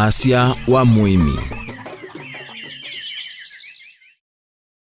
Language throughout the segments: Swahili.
Wasya wa Muimi.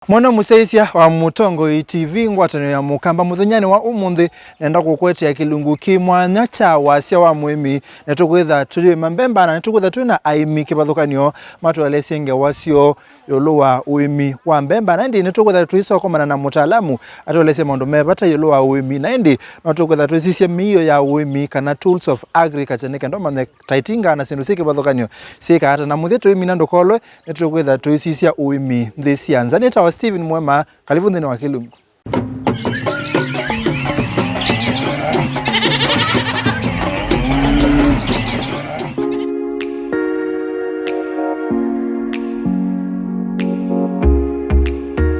Mwana museisya wa Mutongo TV ngwatano ya mukamba muthenyani wa umuthi nenda gukwetia kilungu kimwanya cha Wasya wa Muimi netukwitha tuli Mbemba na netukwitha twina aimi kibathukanio matwalesenge wasyo yolo wa Uimi wa Mbemba na ndi netukwitha twisokomana na mutaalamu atwalese maundu mebata yolo wa Uimi na ndi netukwitha twisisye miyo ya Uimi kana tools of agriculture nikendo mane taitinga na sindu siki bathukanio sika hata na muthi Uimi nando kolwe netukwitha twisisya Uimi nthisi anzanita Steven Mwema, karibu ndani wa kilungu.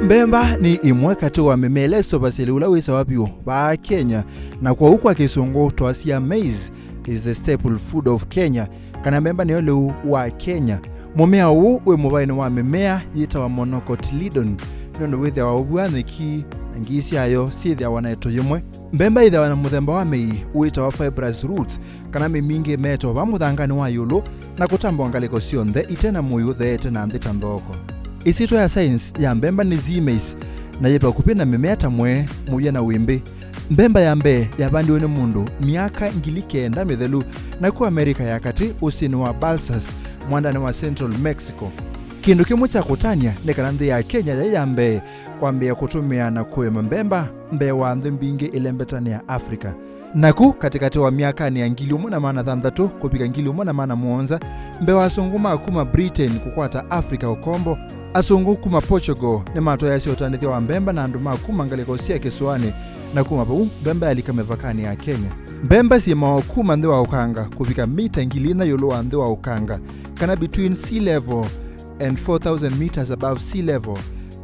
Mbemba ni imwe kati wa memeleso basili ulawisa wapio ba Kenya na kwa huku kisungu Wasya maize is the staple food of Kenya. Kana Mbemba ni ole wa Kenya. Mumea huu we mubaini wa mimea yita wa monocotyledon nondo withe wa ubuane ki ngisi ayo sithi ya wanaeto yumwe. Mbemba ithe wana muthemba wa mei uita wa fibrous roots kana mimingi meto wa muthangani wa yulu na kutambwa ngaliko sionthe itena muyu theete na nthita nthoko. Isito ya science ya Mbemba ni Z-maize na yepa kupina mimea tamwe muya na wimbi. Mbemba ya mbe ya bandiwe ni mundu miaka ngili mithelu na ku Amerika ya kati usini wa Balsas mwandani wa Central Mexico. Kindu kimwe cha kutania ni kana nthi ya Kenya ya mbe kwambia kutumia na kuema Mbemba mbe wa nthi mbingi ilembetani ya Afrika. Naku katikati wa miaka ni ya 1800 kupika 1800 mbe wa asunguma kuma Britain kukwata Afrika ukombo asungu kuma Portugal ni mato ya siotanithi wa Mbemba na anduma kuma ngaliko sia kisuani na kuma pau Mbemba alikamevakani ya Kenya. Mbemba si kuma nthi wa ukanga kupika mita ngilina yolo wa nthi wa ukanga kana between sea level and 4,000 meters above sea level.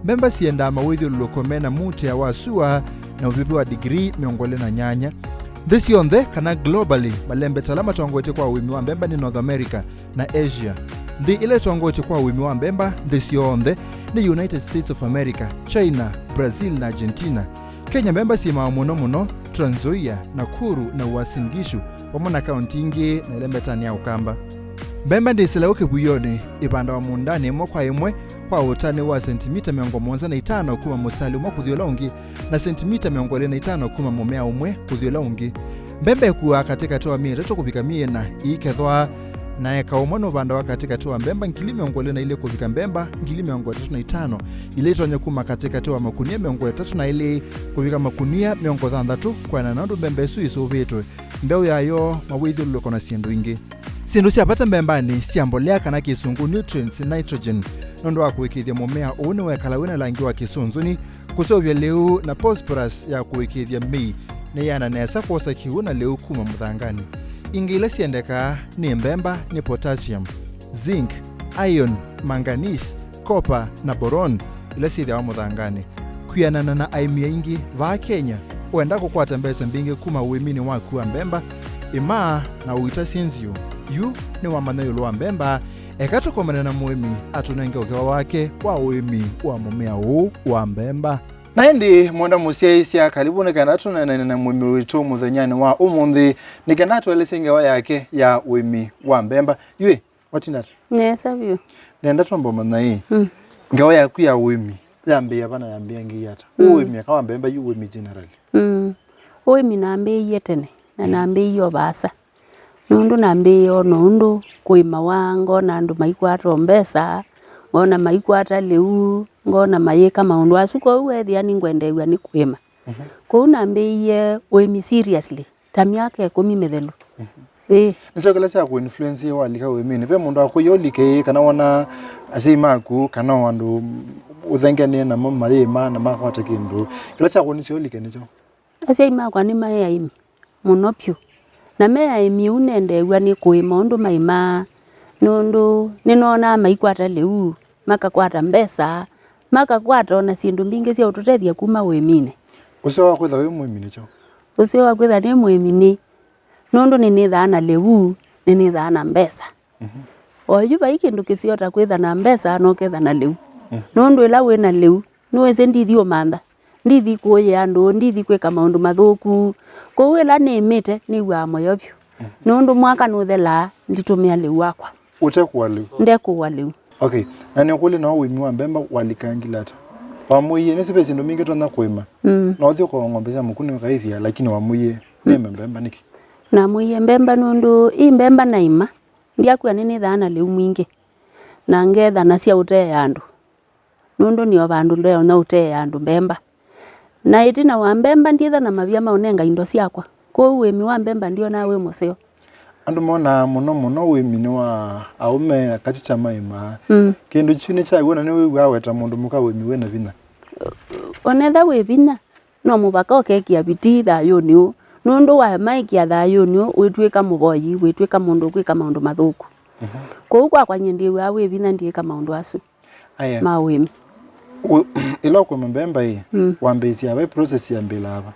Mbemba sienda mawidhi ulokomena mute ya wasua na uvipi wa degree miongole na nyanya. This yonde kana globally malembe talama tongote kwa Uimi wa Mbemba ni North America na Asia. The ile tongote kwa Uimi wa Mbemba this yonde ni United States of America, China, Brazil na Argentina. Kenya Mbemba si muno Trans Nzoia, Nakuru na Uasin Gishu wamona kaunti ingi na ilembetani ya Ukamba. Mbemba ndi sila uke buyone ibanda wa mundani mwa kwa imwe kwa utani wa sentimita 105 kuma musali umwa kuthiola ungi na sentimita 105 kuma mumea umwe kuthiola ungi. Mbemba kuwa katika toa mie tato kupika mie na ikethwa na eka umano banda wa katika toa Mbemba ngili miongole na ile kupika Mbemba ngili miongole 35 ile tonya kuma katika toa makunia miongole 3 na ile kupika makunia miongole 3 kwa na nandu Mbemba isu isu vitwe mbeu yayo mawidhi uloko na siendu ingi. Sindu siapata Mbembani siambolea kana kisungu nutrients nitrogen nondo wa kuwekithia mumea une wekala wina langi wa kisunzuni kusovya leu na phosphorus ya kuwekithia mei na yana nesa kosa kiuna leu kuma muthangani. Ingile siendeka ni Mbemba ni potassium, zinc, iron, manganese, copper na boron ile sithia wa muthangani. Kuyanana na aimia ingi va Kenya uenda kukwata mbesa mbingi kuma Uimini wa kuwa Mbemba ima na uita sinzio yu ni wamana yolo wa Mbemba ekatokomana na Muimi atunenge ukewa wake wa Uimi wa mumea huu wa Mbemba. Na hindi mwenda museisya karibu nikenda tunanene na Muimi witu muthenyani wa umuthi nikenda tuelesenge wa yake ya Uimi wa Mbemba. Yue, watinata? Nesa vyo. Nenda tuambo mana hii. Ngawa yaku ya Uimi. Yambe yabana yambe ngi yata. Uimi akawa Mbemba yu Uimi generally. Uimi na ambe yetene na nambe iyo basa. Nundu nambe yo nundu kuima wango na ndu maikwata mbesa ngona maikwata leu ngona mayeka maundu asuko wethi ani ngwendewa ni kuima ko nambe ye Uimi seriously tamyake komi methelu nisokela cha ku influence wa lika Uimi ni pe mundu akuyolike kana wana asimaku kana wandu uthengene na mama yema na makwata kindu kila cha ku nisiyolike nicho asima kwa ni maya imi monopyo na mea imi unendewa ni kuima undu maima nundu ninona maikwata leu makakwata mbesa makakwata ona sindu mbingi cia ututethia kuma Uimine. Usio wa kwitha wi Muimini cho? Usio wa kwitha ni Muimini nundu ninithana leu ninithana mbesa. Oyu bai kindu kisiota kwitha na mbesa no ketha na leu. Nundu ila wina leu nuweze ndithio manda ndithi kuoye andu ndithi kweka maundu mathuku ko ila ni mite ni wa moyo byo nundu mwaka nuthela nditumia leu wakwa Utakuwa leo. Ndekuwa leo. Okay. Na ni kule na Uimi wa Mbemba walikangilata. Wamuye ni space ndo mingi tona kwema. Na uthio kwa ngombe za mukuni kaithia lakini wamuye ni Mbemba niki. Na muye Mbemba nundu I Mbemba naima. Ndiakwa nini thana leo mwingi. Na ngetha na cia utee andu. Nundu ni abandu ndo na utee andu Mbemba. Na itina wa Mbemba ndietha na mavia maunenga indo ciakwa. Ko Uimi wa Mbemba ndio nawe museo. Andu mona muno Uimi ni wa aume katicha maima. Kindu chini cha wona ni we weta mundu muka Uimi we na vina. Onetha we vina no mubaka okekia biti thayo niu nundu wa maikia thayo niu witwika muboyi witwika mundu gwika maundu mathuku. Ko kwa nyendie wa we vina ndieka maundu asu. Aya. Ma Uimi. Ilo kwa Mbemba hii wambezi ya process ya mbela hapa.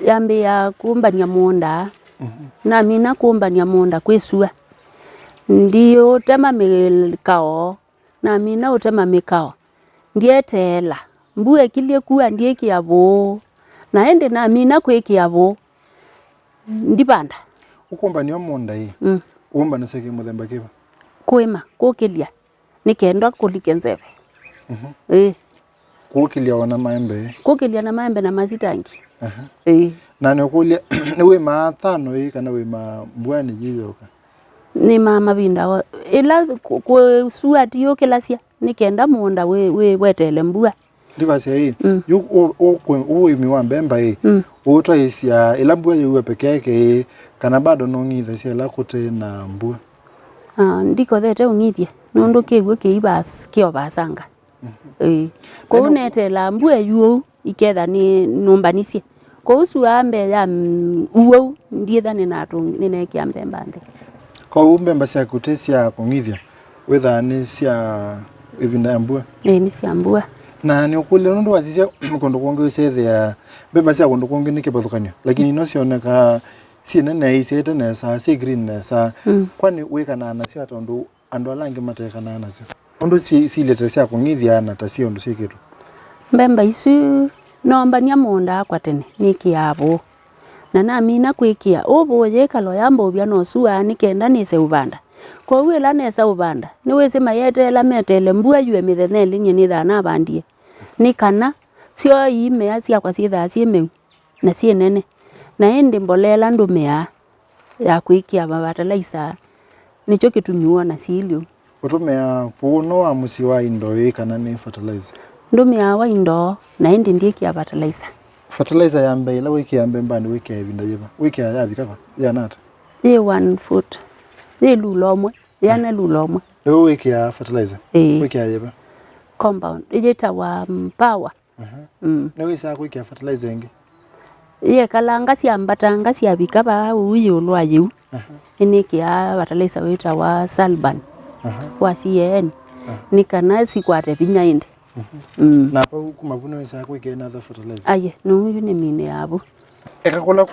Yambe ya kumbania munda. Na mina kumbania munda kwisua. Ndio utema mikao. Na mina utema mikao. Ndietela. Mbue kilie kuwa ndiye kiabo. Na ende na mina kwe kiabo. Ndipanda. Ukumbania munda hii. Umba na seki muthemba kiba. Kwema, kukilia. Nikenda kulikenzebe. Kukilia wana maembe. Kukilia na maembe na mazitangi. Na ni kulia ni we mathano hii kana we mbwani jizoka. Ni mama binda ila kusua tiyo kilasia nikenda munda we wetele mbua. Ndibasi hii. Uimi wa Mbemba hii. Utwa isia ila mbua yuwe peke yake kana bado no ngitha cia la kute na mbua. Ndiko thete ungithie nundu kigwe kiibas kiobasanga. Ko netela mbua yuo iketha ni numbanisie. Ko usua ambe ya uo ndietha ni natu ninekia Mbemba nde. Ko Mbemba cia kutesia kongithia wetha ni cia ibinda ya mbua. Ni cia mbua. Na ni ukule nundu wazisia mkondo konge ucethia Mbemba cia kondo konge ni kibothukanio lakini no cioneka nene isete nesa si green nesa kwani wekana na cia tondu andu alangi matekana nacio ondu si lete cia kongithia na ta cio ndu cikitu Mbemba isu nombania munda akwa tene ni kiabo na mina kwikia ubuye kalo yambo bya no suwa ni kenda ni se ubanda ko wela nesa ubanda ni wese mayetela metele mbua yue mitheneli ni thana bandie ni kana cio ime acia kwa citha cieme na cienene na ende mbolela ndumea ya kwikia fertilizer nicho kitumiwa na silio utumea puno wa musi wa indo kana ni fertilizer ndumea wa indo na ende ndikia fertilizer ya mbela wiki ya Mbemba ni wiki ya ibinda yeba wiki ya yathi kava ya nata ye 1 foot ye lulomwe yana lulomwe leo wiki ya fertilizer wiki ya yeba compound ijeta wa power na wisa wiki ya fertilizer ingi ye kalanga ciambatanga ciabikaba uyu lwayu iniki ya fertilizer wita wa Salban wa CN ni kana sikwate binya inde na pa kumabuna wisa wiki ya another fertilizer aye no yu ni mine yabo ekakola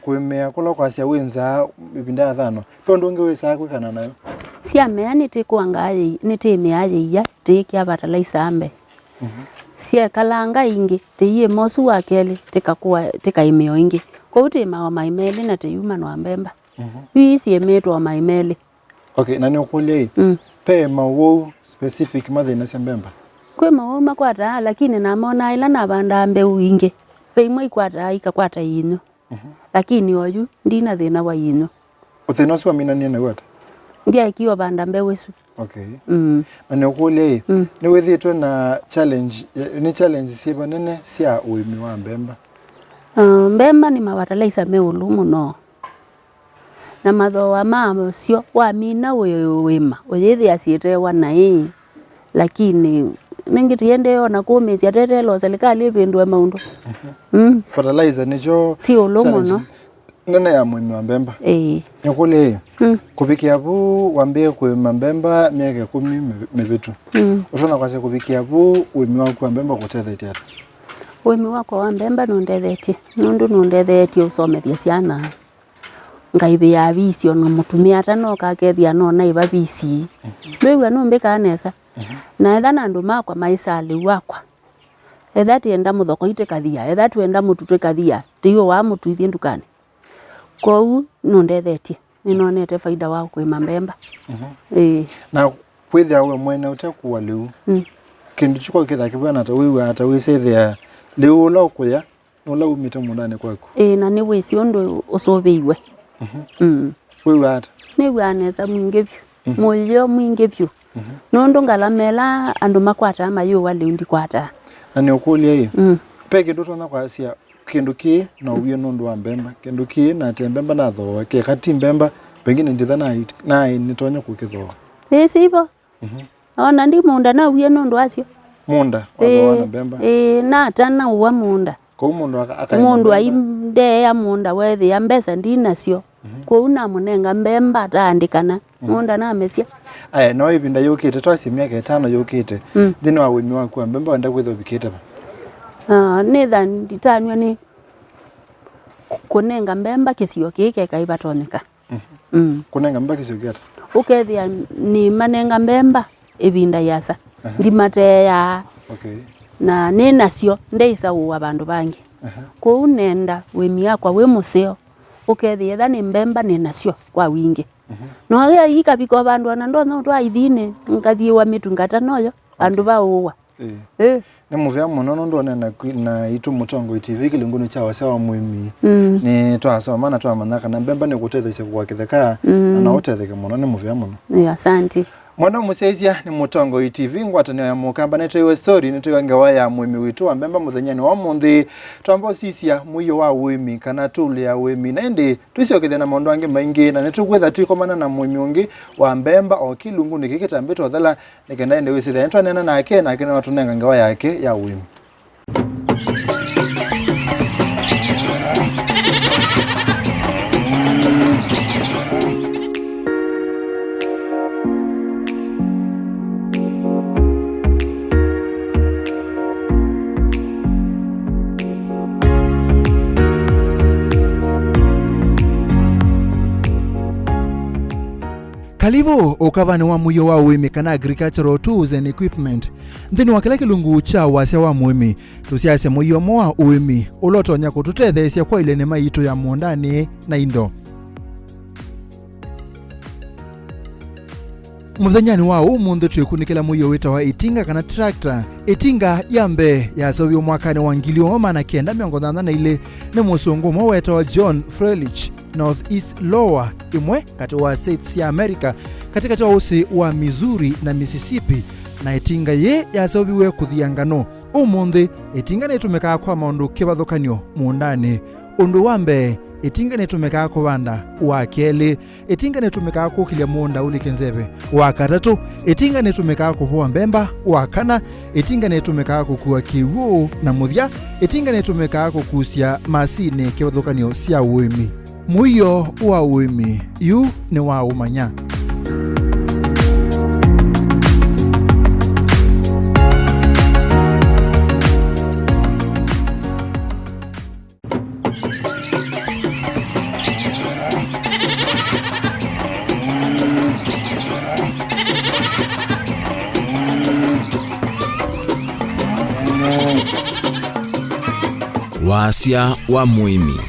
kwemea kola kwa cia wenza ibinda thano tondo nge wisa kwikana nayo cia mea nitikwanga nitimiaye ya tikia fertilizer ambe cia kalanga ingi tiye mosu wa kele tikaimeo ingi ko utima wa maimeli na tiyuma no Mbemba wi ciemetwa maimeli. Okay na ni ukulia pe mawo specific mathina cia Mbemba kwe mawo makwata lakini na mona ila na banda mbeu ingi pe imwe ikwata ikakwata yinyo lakini oyu ndina thina wa yinyo uthina cio mina ni na wata ndia ikiwa banda mbeu isu. Okay. Na ni ukulia ni withitwe na challenge ni challenge ciba nene cia Uimi wa Mbemba. Mbemba ni fertilizer meulu muno na mathoa macio wa mina wima uyithia ciitewa na lakini ningitiende ona kumisia tetelo serikali ipindwe maundu fertilizer nicho si ulumu no nene ya Uimi wa Mbemba nyukule kubikia bu wambie kwa Mbemba miaka 10 mibitu ushona kwase kubikia bu Uimi wa Mbemba kutethe ati Uimi wako wa Mbemba nundethetie nundu nundethetie usomethia ciana ngaibi ya visio na mutumia ata no kakethia no na iba bisi rĩu no mbika nesa na etha na andu makwa maisali wakwa etha tienda muthoko itikathia etha tuenda mutu twikathia tiyo wa mutu ithie ndukani kou nundethetie ninonete faida wa kuima mbemba. Na kwithia we mwene utakuwa liu kindu chukwa kitha kibwana hata wisethia liu lo kuya nola umite mundane kwako na ni wisi undu usobiwe wewe hata ni waneza mwinge byu mulyo mwinge byu nondu ngalamela andu makwata mayo wale undi kwata na ni ukulia hiyo peke ndo tona kwa asia kindu ki na uye nondu wa mbemba kindu ki na tembemba na tho ke kati mbemba pengine nditha na nitonya kukitho sibo ona ndi munda na uye nondu asio munda wa mbemba na tana uwa munda ko mundu ainde ya munda wethi ya mbesa ndinacio ko una munenga mbemba taandikana munda na mesia no ibinda yukite twasimia ke 5 yukite thino wa wimi waku wa mbemba wenda kwitho bikite ba ni than ditanywa ni kunenga mbemba kisio kike kaibatonyeka kunenga mbemba kisio kike ukethia ni manenga mbemba ibinda yasa ndimateya na ni nacio ndeisa uwa bandu bangi ko unenda wimi yakwa we museo ukethia tha ni mbemba ni nacio kwa wingi no ya ikabiko bandu ana ndo no twa ithine ngathie wa mitungata noyo andu ba uwa ni muvya muno ndo na itu mutongo TV kilinguni cha Wasya wa Muimi ni twasoma na twamanyaka na mbemba ni gutethesya kwa kitheka na utetheke muno ni muvya muno asante mwana museisia ni mutongo TV ngwatanio ya mukamba netewe story netewe ngawa ya Muimi witu wa mbemba muthenyani wa munthi twambo sisia muyo wa Uimi kana tuli ya Uimi na ndi twisokethia na maundu angi maingi na netukwetha twikomana na Muimi ungi wa mbemba o kilungu nikikitambitwa thala nikenda ende wisithia ntwanena nake na kina watu nenga ngawa yake ya Uimi. Kalibu ukavani wa muyo wa Uimi kana agricultural tools and equipment nthini wa kila kilungu cha Wasya wa Muimi tusiase muyo moa Uimi ulotonya kututetheesya kwa ile nema itu ya muondani na indo muthenyani wa umunthi twikunikila muyo wita wa itinga kana tractor itinga yambe yasobiwe mwakani wa 1982 ni musungu mwe weta wa John Frelich Northeast Lower imwe kati wa states ya America katikati wa usi wa Missouri na Mississippi na itinga ye yasobiwe kuthiangano umunthi itinga nitumika kwa maundu kibathukanio muundani undu wambe itinga nitumika kubanda wa keli itinga nitumika kukilia muunda ulikenzebe wa katatu itinga nitumika kuvua mbemba wa kana itinga nitumika kukua kiwu na muthya itinga nitumika kukusya masini kibathukanio cia Uimi muyo wa Uimi yu ni wa umanya Wasya wa Muimi.